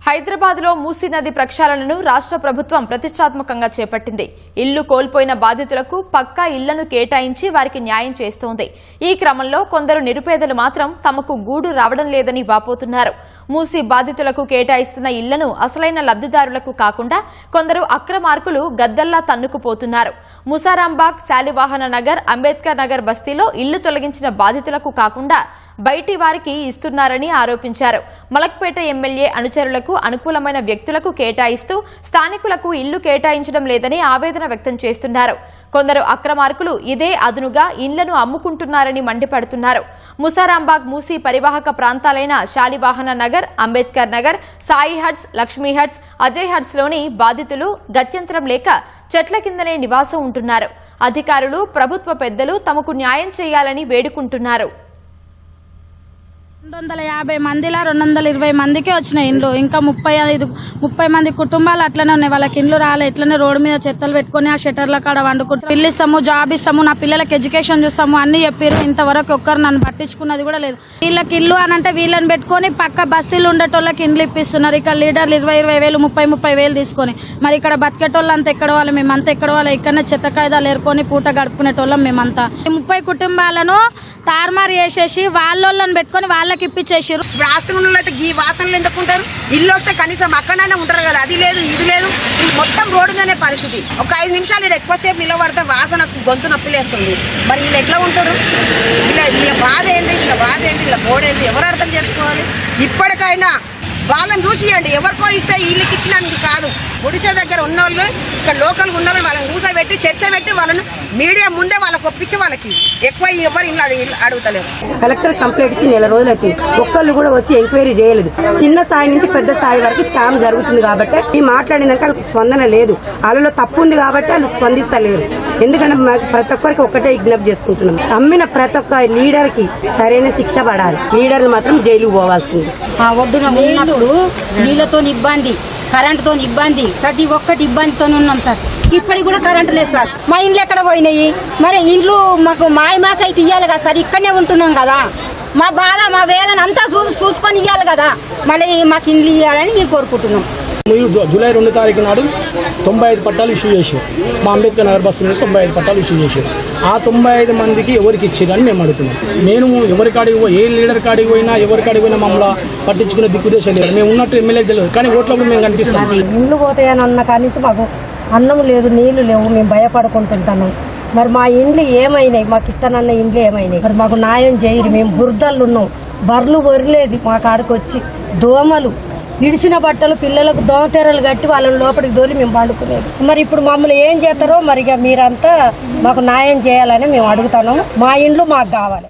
హైదరాబాద్లో మూసీ నది ప్రక్షాళనను రాష్ట్ర ప్రభుత్వం ప్రతిష్టాత్మకంగా చేపట్టింది. ఇల్లు కోల్పోయిన బాధితులకు పక్కా ఇళ్లను కేటాయించి వారికి న్యాయం చేస్తోంది. ఈ క్రమంలో కొందరు నిరుపేదలు మాత్రం తమకు గూడు రావడం లేదని వాపోతున్నారు. మూసీ బాధితులకు కేటాయిస్తున్న ఇళ్లను అసలైన లబ్ధిదారులకు కాకుండా కొందరు అక్రమార్కులు గద్దల్లా తన్నుకుపోతున్నారు. ముసారాంబాగ్, శాలివాహన నగర్, అంబేద్కర్ నగర్ బస్తీలో ఇళ్లు తొలగించిన బాధితులకు కాకుండా బయటి వారికి ఇస్తున్నారని ఆరోపించారు. మలక్పేట ఎమ్మెల్యే అనుచరులకు అనుకూలమైన వ్యక్తులకు కేటాయిస్తూ స్థానికులకు ఇల్లు కేటాయించడం లేదని ఆవేదన వ్యక్తం చేస్తున్నారు. కొందరు అక్రమార్కులు ఇదే అదునుగా ఇళ్లను అమ్ముకుంటున్నారని మండిపడుతున్నారు. ముసారాంబాగ్ మూసీ పరివాహక ప్రాంతాలైన Salivahana Nagar, Ambedkar Nagar, Sai huts, Lakshmi huts, Ajay huts లోని బాధితులు గత్యంతరం లేక చెట్ల కిందనే నివాసం ఉంటున్నారు. అధికారులు, ప్రభుత్వ పెద్దలు తమకు న్యాయం చేయాలని వేడుకుంటున్నారు. 250 మందిలా 220 మందికి వచ్చినాయి ఇండ్లు. ఇంకా 30 మంది కుటుంబాలు అట్లనే ఉన్నాయి. వాళ్ళకి ఇండ్లు రాలే. ఇట్లనే రోడ్డు మీద చెత్తలు పెట్టుకుని ఆ షట్టర్ల కాడ వండుకుంటారు. ఇల్లు ఇస్తాము, జాబ్ ఇస్తాము, నా పిల్లలకి ఎడ్యుకేషన్ చూస్తాము అన్ని చెప్పారు. ఇంతవరకు ఒక్కరు నన్ను పట్టించుకున్నది కూడా లేదు. వీళ్ళకి ఇల్లు అని అంటే వీళ్ళని పెట్టుకుని పక్క బస్తీలు ఉండేటోళ్ళకి ఇండ్లు ఇప్పిస్తున్నారు. ఇక్కడ లీడర్లు 20,000 30,000 వేలు తీసుకొని మరి ఇక్కడ బతికేటోళ్ళు అంతా ఎక్కడ వాళ్ళు, మేమంతా ఎక్కడ వాళ్ళు, ఇక్కడనే చెత్త కాయిదాలు ఏరుకొని పూట గడుపుకునేటోళ్ళం మేమంతా. 30 కుటుంబాలను తారుమారు చేసేసి వాళ్ళని పెట్టుకుని వాళ్ళకి ఇప్పించేసారు. ఆశ్రమంలో అయితే ఈ వాసనలు ఎందుకుంటారు? ఇల్లు వస్తే కనీసం అక్కడనే ఉంటారు కదా, అది లేదు ఇది లేదు. మొత్తం రోడ్డు మీదనే పరిస్థితి. ఒక 5 నిమిషాలు ఇక్కడ ఎక్కువసేపు నిలబడితే వాసన గొంతు నొప్పి లేస్తుంది. మరి వీళ్ళు ఎట్లా ఉంటారు? వీళ్ళ బాధ ఏంది, వీళ్ళ బాధ ఏంది, వీళ్ళ బోర్డు ఏంది, ఎవరు అర్థం చేసుకోవాలి? ఇప్పటికైనా వాళ్ళని చూసియండి. ఎవరికో ఇస్తే వీళ్ళకి ఇచ్చినందుకు కాదు. గుడిసె దగ్గర ఉన్నోళ్ళు, ఇక్కడ లోకల్ ఉన్న వాళ్ళని కూసబెట్టి చర్చ పెట్టి వాళ్ళను మీడియా ముందే వాళ్ళకి ఒప్పించి వాళ్ళకి ఎక్కువ ఎవరు ఇల్లు అడుగుతలేరు. కలెక్టర్ కంప్లైంట్ ఇచ్చి 4 రోజులు అవుతుంది. ఒక్కళ్ళు కూడా వచ్చి ఎంక్వైరీ చేయలేదు. చిన్న స్థాయి నుంచి పెద్ద స్థాయి వరకు స్కామ్ జరుగుతుంది కాబట్టి ఈ మాట్లాడినాక వాళ్ళకి స్పందన లేదు. వాళ్ళలో తప్పు ఉంది కాబట్టి వాళ్ళు స్పందిస్తలేరు. ఎందుకంటే ప్రతి ఒక్కరికి ఒక్కటే విజ్ఞప్తి చేసుకుంటున్నాం. అమ్మిన ప్రతి ఒక్క లీడర్ కి సరైన శిక్ష పడాలి. లీడర్లు మాత్రం జైలుకు పోవాల్సింది. ఒడ్డున ఉన్నప్పుడు నీళ్లతో ఇబ్బంది, కరెంటుతో ఇబ్బంది, ప్రతి ఒక్కటి ఇబ్బందితో ఉన్నాం సార్. ఇప్పటికి కూడా కరెంటు లేదు సార్. మా ఇండ్లు ఎక్కడ పోయినాయి? మరి ఇండ్లు మాకు మాకైతే ఇవ్వాలి కదా సార్. ఇక్కడనే ఉంటున్నాం కదా. మా బాధ, మా వేదన అంతా చూసుకొని ఇవ్వాలి కదా. మళ్ళీ మాకు ఇండ్లు ఇవ్వాలని మేము కోరుకుంటున్నాం. జూలై 2 తారీఖు నాడు 95 పట్టాలు ఇష్యూ చేశారు. మా అంబేద్కర్ నగర్ బస్సు మీద 95 పట్టాలు ఇష్యూ చేశారు. ఆ 95 మందికి ఎవరికి ఇచ్చారని మేము అడుగుతున్నాం. నేను ఎవరి కాడికి ఏ లీడర్ కాడికి పోయినా ఎవరి కాడికి పోయినా మమ్మల్ని పట్టించుకునే దిక్కుదేశం లేదు. మేము ఉన్నట్టు ఎమ్మెల్యే తెలియదు, కానీ ఓట్లప్పుడు మేము కనిపిస్తాం. ఇల్లు పోతాయని అన్న కాడి నుంచి మాకు అన్నం లేదు, నీళ్లు లేవు, మేము భయపడుకుంటుంటాము. మరి మా ఇండ్లు ఏమైనాయి? మాకు ఇత్తనన్న ఇండ్లు ఏమైనాయి? మరి మాకు న్యాయం చేయరు. మేము బురదలు ఉన్నాం. బర్రెలు వరిలేదు మా కాడికి వచ్చి. దోమలు, ఇడిచిన బట్టలు, పిల్లలకు దోమతెరలు కట్టి వాళ్ళని లోపలికి దోలి మేము పండుకునేది. మరి ఇప్పుడు మమ్మల్ని ఏం చేస్తారో మరి మీరంతా మాకు న్యాయం చేయాలని మేము అడుగుతున్నాము. మా ఇండ్లు మాకు కావాలి.